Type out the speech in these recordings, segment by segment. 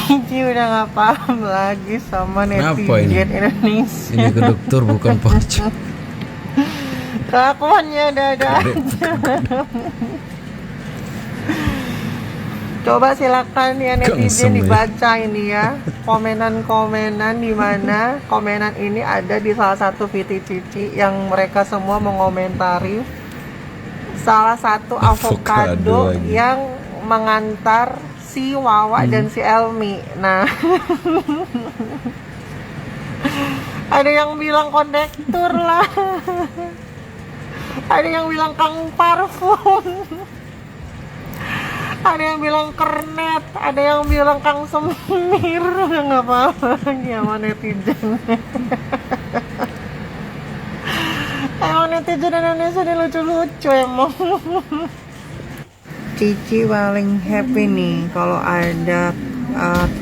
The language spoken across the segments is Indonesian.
Cici udah gak paham lagi sama netizen Indonesia. Ini ke dokter bukan pocong. Kelakuannya ada-ada aja. Coba silakan ya netizen dibaca ini ya komenan-komenan, di mana komenan ini ada di salah satu VT Cici yang mereka semua mengomentari salah satu avocado yang mengantar si Wawa dan si Elmi. Nah, ada yang bilang kondektur lah, ada yang bilang kang parfum, ada yang bilang kernet, ada yang bilang kang semir. Nggak apa-apa lagi sama netizen. Emang netizen Indonesia ini lucu-lucu emang. Cici paling happy nih kalau ada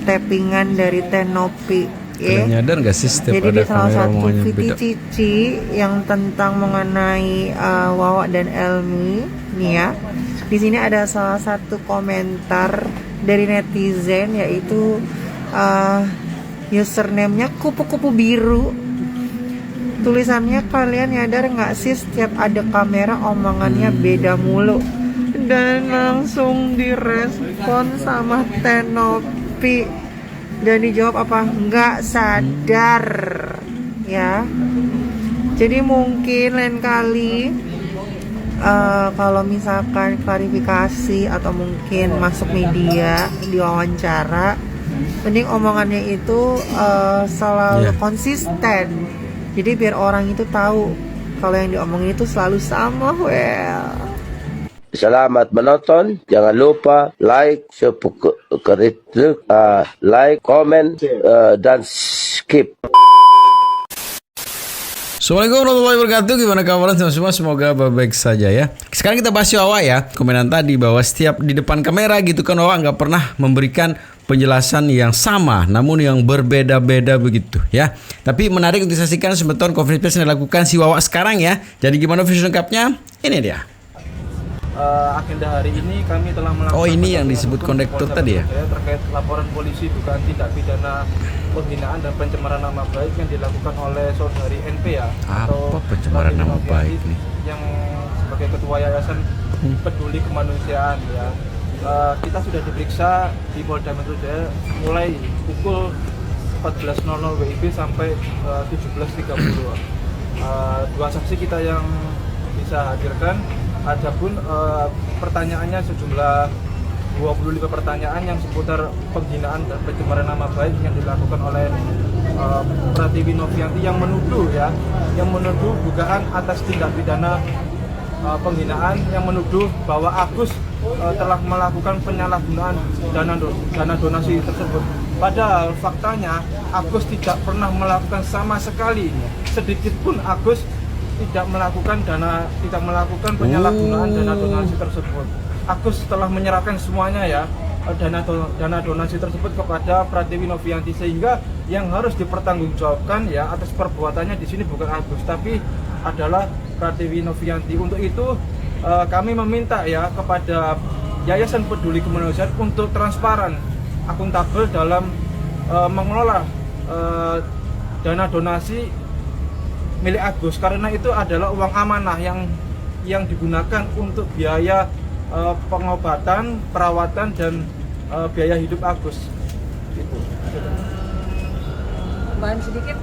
tappingan dari Tenopi. Kalian nyadar gak sih setiap jadi ada di salah satu kamera VT Cici yang tentang mengenai Wawa dan Elmi nih ya. Di sini ada salah satu komentar dari netizen, yaitu username-nya kupu-kupu biru. Tulisannya, kalian nyadar nggak sih setiap ada kamera omongannya beda mulu. Dan langsung direspon sama Tenopi dan dijawab apa? Nggak sadar ya. Jadi mungkin lain kali kalau misalkan klarifikasi atau mungkin masuk media diwawancara, mending omongannya itu selalu konsisten. Jadi biar orang itu tahu kalau yang diomongin itu selalu sama. Selamat menonton. Jangan lupa like, like, comment, dan skip. Assalamualaikum warahmatullahi wabarakatuh. Gimana kabarnya semua? Semoga baik saja ya. Sekarang kita bahas Wawa ya. Komenan tadi bahwa setiap di depan kamera gitu kan Wawa nggak pernah memberikan penjelasan yang sama, namun yang berbeda-beda begitu ya. Tapi menarik untuk disaksikan sebentar konferensi yang dilakukan si Wawa sekarang ya. Jadi gimana visual lengkapnya? Ini dia. Agenda hari ini kami telah melakukan ini yang disebut kondektur tadi ya? Terkait laporan polisi dugaan tindak pidana penghinaan dan pencemaran nama baik yang dilakukan oleh saudari NP ya. Apa pencemaran nama baik nih? Yang sebagai ketua Yayasan Peduli Kemanusiaan ya. Kita sudah diperiksa di Polda Metro Jaya mulai pukul 14.00 WIB sampai 17.30. Dua saksi kita yang bisa hadirkan. Adapun pertanyaannya sejumlah 25 pertanyaan yang seputar penghinaan dan pencemaran nama baik yang dilakukan oleh Pratiwi Novianti yang menuduh dugaan atas tindak pidana penghinaan, yang menuduh bahwa Agus telah melakukan penyalahgunaan dana donasi tersebut. Padahal faktanya Agus tidak pernah melakukan sama sekali sedikit pun Agus tidak melakukan penyalahgunaan dana donasi tersebut. Agus telah menyerahkan semuanya ya, dana donasi tersebut kepada Pratiwi Novianti, sehingga yang harus dipertanggungjawabkan ya atas perbuatannya di sini bukan Agus tapi adalah Pratiwi Novianti. Untuk itu kami meminta ya kepada Yayasan Peduli Kemanusiaan untuk transparan, akuntabel dalam mengelola dana donasi milik Agus, karena itu adalah uang amanah yang digunakan untuk biaya pengobatan, perawatan, dan biaya hidup Agus. Itu. Tambahan sedikit,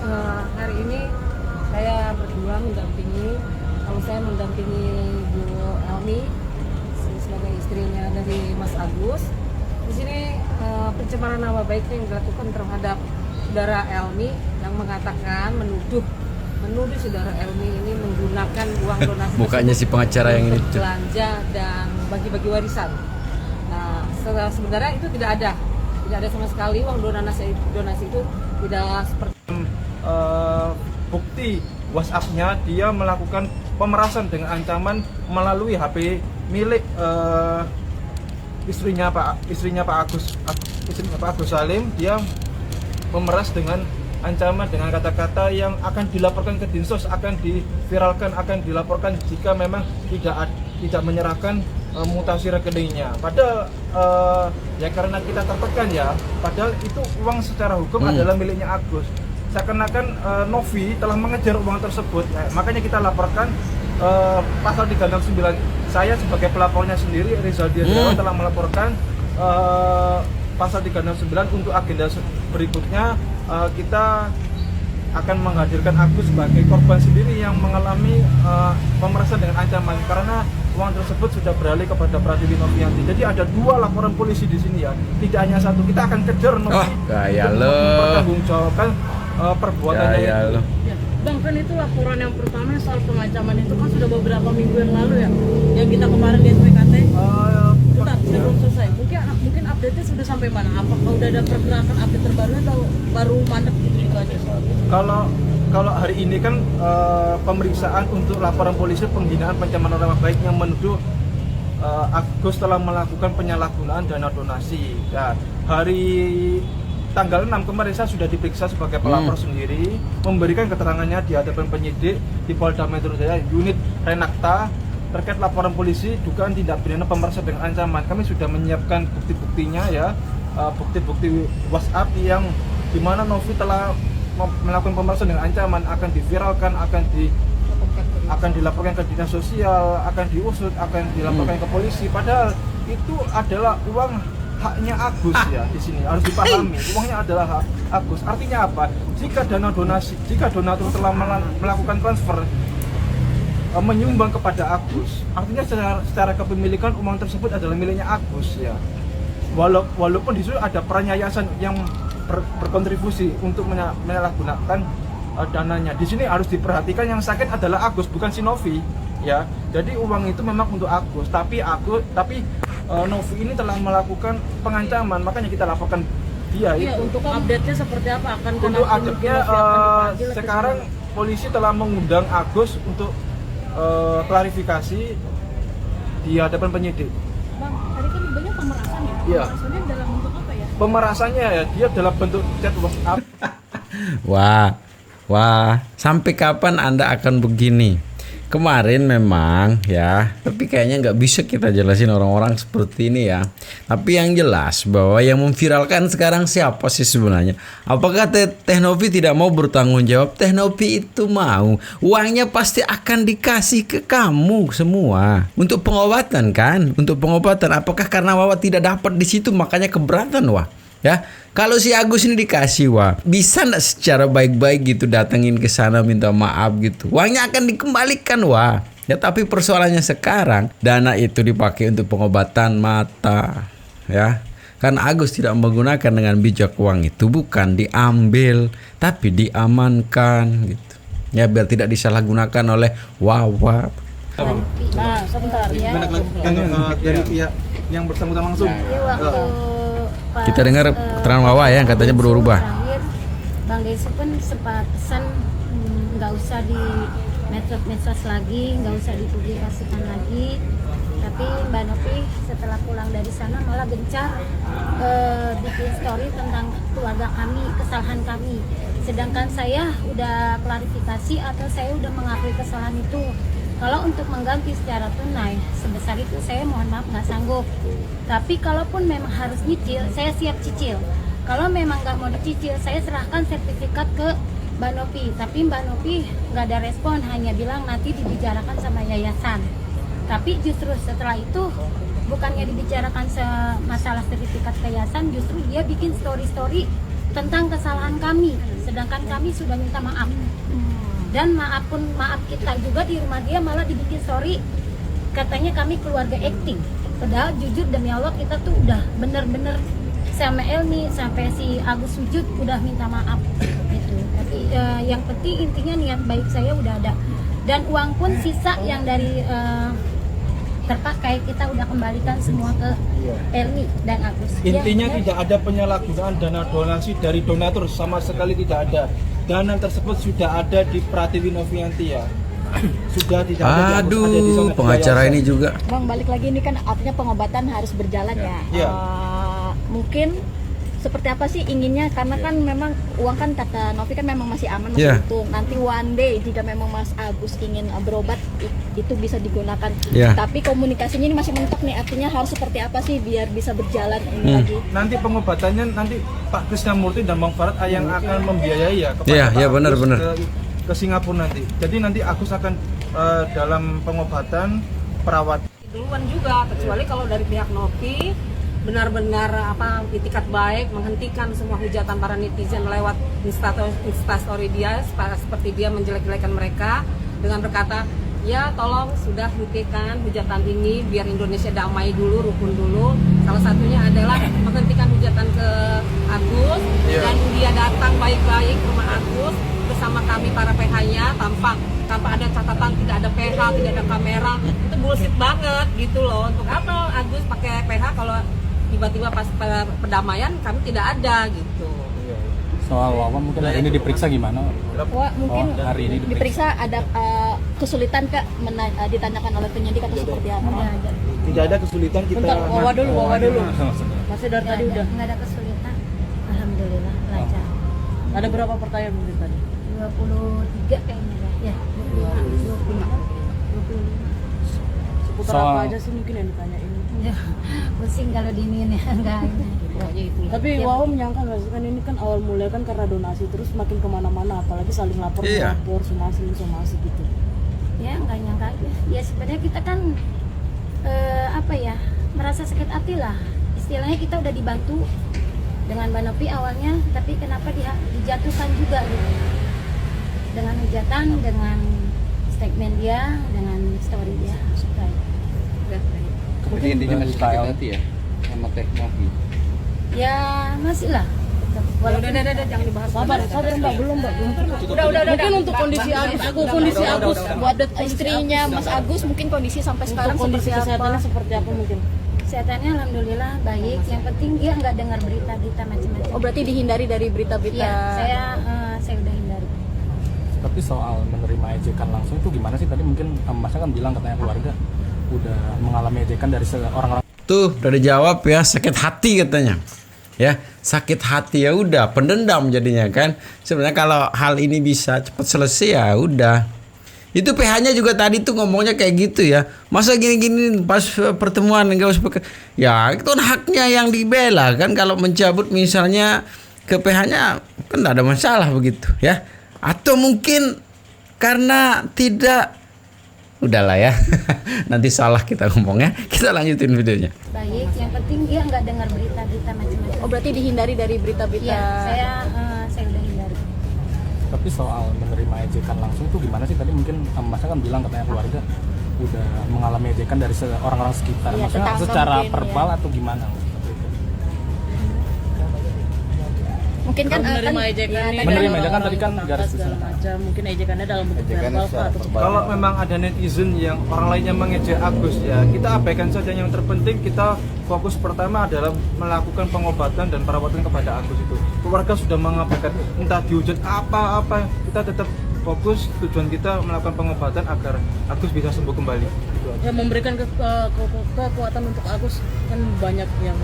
hari ini saya berdua mendampingi, kalau saya mendampingi Bu Elmi sebagai istrinya dari Mas Agus. Di sini pencemaran nama baik yang dilakukan terhadap saudara Elmi yang mengatakan menuduh saudara Elmi ini menggunakan uang donasi bukannya si pengacara yang ini belanja dan bagi-bagi warisan. Nah, sebenarnya itu tidak ada sama sekali uang donasi itu tidak seperti bukti WhatsApp-nya dia melakukan pemerasan dengan ancaman melalui HP milik istrinya Pak Agus Salim. Dia memeras dengan ancaman dengan kata-kata yang akan dilaporkan ke Dinsos, akan diviralkan, akan dilaporkan jika memang tidak menyerahkan mutasi rekeningnya. Padahal ya karena kita tertekan ya, padahal itu uang secara hukum adalah miliknya Agus. Seakan-akan Novi telah mengejar uang tersebut. Ya, makanya kita laporkan pasal 369. Saya sebagai pelapornya sendiri, Rizaldi Andrawan telah melaporkan pasal 369 untuk agenda berikutnya. Kita akan menghadirkan Agus sebagai korban sendiri yang mengalami pemerasan dengan ancaman karena uang tersebut sudah beralih kepada Pratiwi Novianti. Jadi ada 2 laporan polisi di sini ya, tidak hanya 1. Kita akan kejar Novi gaya lo. mempertanggungjawabkan perbuatannya Gaya itu. lo. Ya, Bang, kan itu laporan yang pertama soal pengancaman itu kan sudah beberapa minggu yang lalu ya, yang kita kemarin di SPKT. Bentar, belum selesai. Mungkin update-nya sudah sampai mana? Apakah udah ada pergerakan update terbaru atau baru mandek gitu aja? Kalau hari ini kan pemeriksaan untuk laporan polisi penghinaan pencemaran nama baik yang menuduh Agus telah melakukan penyalahgunaan dana donasi. Ya, hari tanggal 6 kemarin saya sudah diperiksa sebagai pelapor sendiri, memberikan keterangannya di hadapan penyidik di Polda Metro Jaya unit Renakta terkait laporan polisi dugaan tindak pidana pemerasan dengan ancaman. Kami sudah menyiapkan bukti-buktinya ya, bukti-bukti WhatsApp yang dimana Novi telah melakukan pemerasan dengan ancaman akan diviralkan, akan dilaporkan ke dinas sosial, akan diusut, akan dilaporkan ke polisi. Padahal itu adalah uang haknya Agus ya di sini harus dipahami. Uangnya adalah hak Agus. Artinya apa? Jika dana donasi, jika donatur telah melakukan transfer menyumbang kepada Agus, artinya secara kepemilikan uang tersebut adalah miliknya Agus ya. Walaupun di situ ada peran yayasan yang berkontribusi untuk menyalahgunakan dananya. Di sini harus diperhatikan yang sakit adalah Agus, bukan si Novi ya. Jadi uang itu memang untuk Agus, tapi Novi ini telah melakukan pengancaman, makanya kita laporkan dia Iya, itu. untuk update-nya seperti apa? Untuk update-nya sekarang polisi telah mengundang Agus untuk klarifikasi di hadapan penyidik. Bang, tadi kan banyak pemerasan ya? Iya. Pemerasannya dalam bentuk apa ya? Pemerasannya ya dia dalam bentuk chat WhatsApp. Wah, sampai kapan Anda akan begini? Kemarin memang ya, tapi kayaknya nggak bisa kita jelasin orang-orang seperti ini ya. Tapi yang jelas bahwa yang memviralkan sekarang siapa sih sebenarnya? Apakah Teh Novi tidak mau bertanggung jawab? Teh Novi itu mau, uangnya pasti akan dikasih ke kamu semua untuk pengobatan kan? Untuk pengobatan. Apakah karena Wawa tidak dapat di situ makanya keberatan wah? Ya, kalau si Agus ini dikasih wah, bisa nggak secara baik-baik gitu datengin ke sana minta maaf gitu, uangnya akan dikembalikan wah. Ya tapi persoalannya sekarang dana itu dipakai untuk pengobatan mata, ya. Karena Agus tidak menggunakan dengan bijak uang itu bukan diambil tapi diamankan gitu. Ya biar tidak disalahgunakan oleh Wawa. Nah, sebentar ya. Dari pihak yang bersangkutan langsung. Jadi waktu pas, Kita dengar keterangan Wawa ya, yang katanya berubah. terakhir, Bang Desu pun sempat pesan nggak usah di medsos lagi, nggak usah dipublikasikan lagi. Tapi Mbak Novi setelah pulang dari sana malah gencar bikin story tentang keluarga kami, kesalahan kami. Sedangkan saya udah klarifikasi atau saya udah mengakui kesalahan itu. Kalau untuk mengganti secara tunai sebesar itu saya mohon maaf nggak sanggup. Tapi kalaupun memang harus nyicil, saya siap cicil. Kalau memang nggak mau dicicil, saya serahkan sertifikat ke Mbak Novi. Tapi Mbak Novi nggak ada respon, hanya bilang nanti dibicarakan sama yayasan. Tapi justru setelah itu bukannya dibicarakan masalah sertifikat ke yayasan, justru dia bikin story-story tentang kesalahan kami. Sedangkan kami sudah minta maaf. Dan maaf kita juga di rumah dia malah dibikin story katanya kami keluarga acting. Padahal jujur demi Allah kita tuh udah bener-bener sama Elmi sampai si Agus sujud udah minta maaf gitu. Tapi yang penting intinya niat baik saya udah ada. Dan uang pun sisa yang dari terpakai kita udah kembalikan semua ke Elmi dan Agus. Intinya Ya, tidak ada penyalahgunaan dana donasi dari donatur, sama sekali tidak ada. Dana tersebut sudah ada di Pratiwi Novianti ya. Sudah tidak ada di sana, Aduh, di pengacara yayasan. ini juga. Bang, balik lagi ini kan artinya pengobatan harus berjalan ya. Iya. Mungkin seperti apa sih inginnya, karena kan memang uang kan kata Novi kan memang masih aman, masih Iya. untung. Nanti one day jika memang Mas Agus ingin berobat itu bisa digunakan. Iya. Tapi komunikasinya ini masih mentok nih, artinya harus seperti apa sih biar bisa berjalan ini lagi. Nanti pengobatannya nanti Pak Krisnamurti dan Bang Farad yang akan membiayai ya kepada Iya, Pak iya, Agus benar. ke Singapura nanti. Jadi nanti Agus akan dalam pengobatan perawat. Duluan juga, kecuali kalau dari pihak Novi benar-benar itikat baik menghentikan semua hujatan para netizen lewat instastory dia seperti dia menjelek-jelekan mereka dengan berkata, ya tolong sudah hentikan hujatan ini biar Indonesia damai dulu, rukun dulu. Salah satunya adalah menghentikan hujatan ke Agus dan dia datang baik-baik ke rumah Agus bersama kami para PH-nya tanpa ada catatan, tidak ada PH, tidak ada kamera. Itu bullshit banget gitu loh. Untuk apa Agus pakai PH kalau tiba-tiba pas perdamaian kami tidak ada gitu. Soal Wawan mungkin hari ini diperiksa gimana? Wah, mungkin hari ini diperiksa ada kesulitan Kak ditanyakan oleh penyidik atau seperti apa? Tidak ada kesulitan kita. Bentar, wawa dulu. Masih dari tadi udah. Nggak ada kesulitan. Alhamdulillah lancar. Ada berapa pertanyaan mungkin tadi? 23 kayaknya ya. 25. Seputar apa aja sih mungkin yang ditanyain? Ya, pusing kalau diniin ya enggak ini. Tapi Wawa menyangka nggak sih, kan ini kan awal mulai kan karena donasi terus makin kemana-mana, apalagi saling lapor Iya. somasi gitu. Ya nggak nyangka aja. Ya sebenarnya kita kan merasa sakit hati lah. Istilahnya kita udah dibantu dengan Mbak Novi awalnya, tapi kenapa dijatuhkan juga gitu. Dengan hujatan, dengan statement dia, dengan story dia. Tapi intinya masih sakit hati ya sama teknologi. Ya masih lah. Udah, jangan dibahas. Sabar Mbak, belum Mbak. Udah. Mungkin untuk kondisi Agus Buat istrinya Mas Agus mungkin kondisi sampai sekarang kondisi seperti kesehatannya apa? seperti apa mungkin? Kesehatannya alhamdulillah baik. Yang penting dia nggak dengar berita-berita macam-macam. Oh, berarti dihindari dari berita-berita. Iya, saya udah hindari. Tapi soal menerima ejekan langsung itu gimana sih? Tadi mungkin Masnya kan bilang katanya keluarga udah mengalami ejekan dari orang-orang. Tuh udah dijawab ya, sakit hati katanya. Ya, sakit hati ya udah, pendendam jadinya kan. Sebenarnya kalau hal ini bisa cepat selesai ya udah. Itu PH-nya juga tadi tuh ngomongnya kayak gitu ya. Masa gini-gini pas pertemuan enggak usah ya itu kan haknya yang dibela kan, kalau mencabut misalnya ke PH-nya kan enggak ada masalah begitu ya. Atau mungkin karena tidak, udahlah ya. Nanti salah kita ngomongnya. Kita lanjutin videonya. Baik, yang penting dia nggak dengar berita-berita macam-macam. Oh, berarti dihindari dari berita-berita. Iya, saya udah hindari. Tapi soal menerima ejekan langsung itu gimana sih? Tadi mungkin Masnya kan bilang katanya keluarga udah mengalami ejekan dari orang-orang sekitar. Iya, Maksudnya tetangga secara mungkin, verbal ya. atau gimana? Mungkin kan menerima kan- ejekan ya, nih, tadi menerima kan- ejekan tadi kan garis segala macam, mungkin ejekannya dalam bentuk verbal Pak, atau Kalau memang ada netizen yang orang lainnya mengejek Agus ya, kita abaikan saja. Yang terpenting kita fokus pertama adalah melakukan pengobatan dan perawatan kepada Agus itu. Keluarga sudah mengabaikan entah dihujat apa-apa, kita tetap fokus, tujuan kita melakukan pengobatan agar Agus bisa sembuh kembali. Gitu aja. ya memberikan kekuatan untuk Agus. Kan banyak yang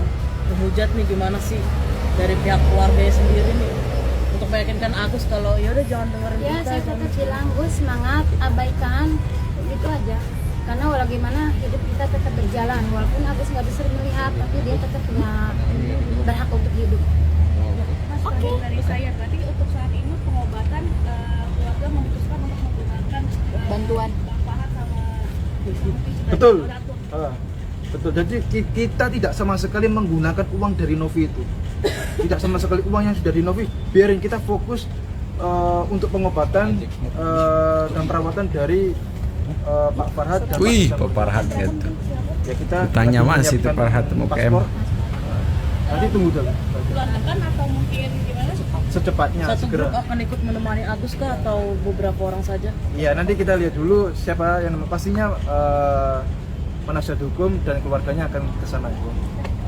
menghujat nih, gimana sih dari pihak keluarganya sendiri nih untuk meyakinkan Agus kalau ya udah jangan dengerin Ya, kita, saya jangan. tetap bilang, Gus, semangat, abaikan, gitu aja. Karena walau gimana hidup kita tetap berjalan, walaupun Agus nggak bisa melihat, tapi dia tetap punya berhak untuk hidup. Oke. Dari saya berarti untuk saat ini pengobatan keluarga memutuskan untuk menggunakan bantuan Betul. Betul. Jadi kita tidak sama sekali menggunakan uang dari Novi itu. Tidak sama sekali uang yang sudah di Novi. Biarin kita fokus untuk pengobatan dan perawatan dari Pak Farhad dan Wih, Pak Pak Farhad gitu. Ya kita Tanya lagi Mas itu menyiapkan Farhad mau ke paspor. Nanti tunggu dulu. bulan depan atau mungkin gimana? Secepatnya Satu segera. grup akan ikut menemani Agus kah atau beberapa orang saja? Iya, nanti kita lihat dulu siapa yang pastinya penasihat hukum dan keluarganya akan ke sana.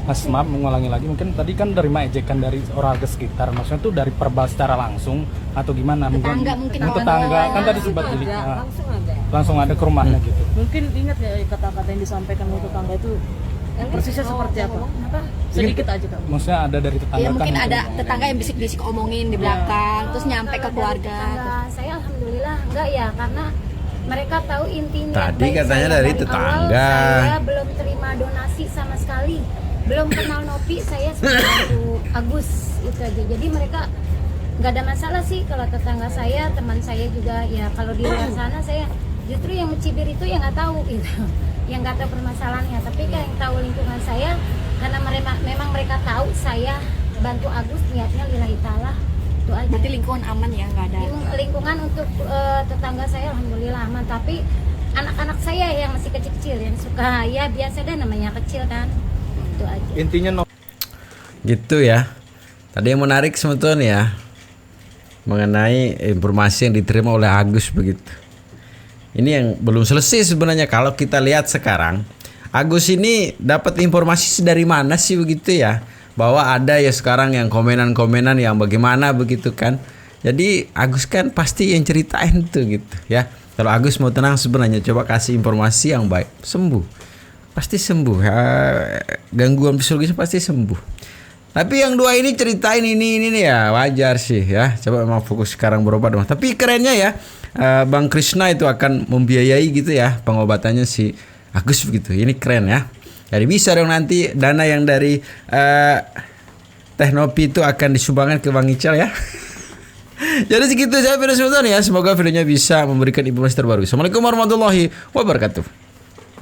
Mas, maaf mengulangi lagi, mungkin tadi kan dari ejekan dari orang sekitar, maksudnya tuh dari verbal secara langsung atau gimana? Tetangga mungkin, tetangga kan tadi sempat Langsung jadi ada. langsung ada ke rumahnya gitu. Mungkin ingat ya kata-kata yang disampaikan oleh tetangga itu Persisnya seperti apa? Sedikit aja Kak. Maksudnya ada dari tetangga Ya kan mungkin gitu. ada tetangga yang bisik-bisik omongin di belakang, terus nyampe ke keluarga. Tetangga saya alhamdulillah enggak ya, karena mereka tahu intinya. Tadi baik katanya saya dari awal tetangga. saya belum terima donasi sama sekali, belum kenal Nopi, saya sebantu Agus itu aja. Jadi mereka nggak ada masalah sih kalau tetangga saya, teman saya juga ya. Kalau di luar sana saya justru yang mencibir itu yang nggak tahu gitu, yang nggak tahu permasalahannya. Tapi kan yang tahu lingkungan saya, karena memang mereka tahu saya bantu Agus niatnya lillahi ta'ala, itu aja. Berarti lingkungan aman ya, nggak ada. Lingkungan untuk tetangga saya alhamdulillah aman, tapi anak-anak saya yang masih kecil-kecil yang suka ya biasa deh, namanya kecil kan, itu aja. Intinya Gitu ya. Tadi yang menarik sebetulnya ya, mengenai informasi yang diterima oleh Agus begitu. Ini yang belum selesai sebenarnya. Kalau kita lihat sekarang, Agus ini dapat informasi dari mana sih begitu ya? Bahwa ada ya sekarang yang komenan-komenan yang bagaimana begitu kan. Jadi Agus kan pasti yang ceritain tuh gitu ya. Kalau Agus mau tenang sebenarnya, coba kasih informasi yang baik, sembuh. Pasti sembuh ya, gangguan psikologis pasti sembuh. Tapi yang dua ini ceritain ini nih ya, wajar sih ya. Coba memang fokus sekarang berobat. Tapi kerennya ya, Bang Krishna itu akan membiayai gitu ya pengobatannya si Agus begitu. Ini keren ya. Jadi bisa dong nanti dana yang dari Teh Nopi itu akan disumbangkan ke Bang Ical ya. Jadi segitu saya video sebetulnya ya. Semoga videonya bisa memberikan informasi terbaru. Assalamualaikum warahmatullahi wabarakatuh.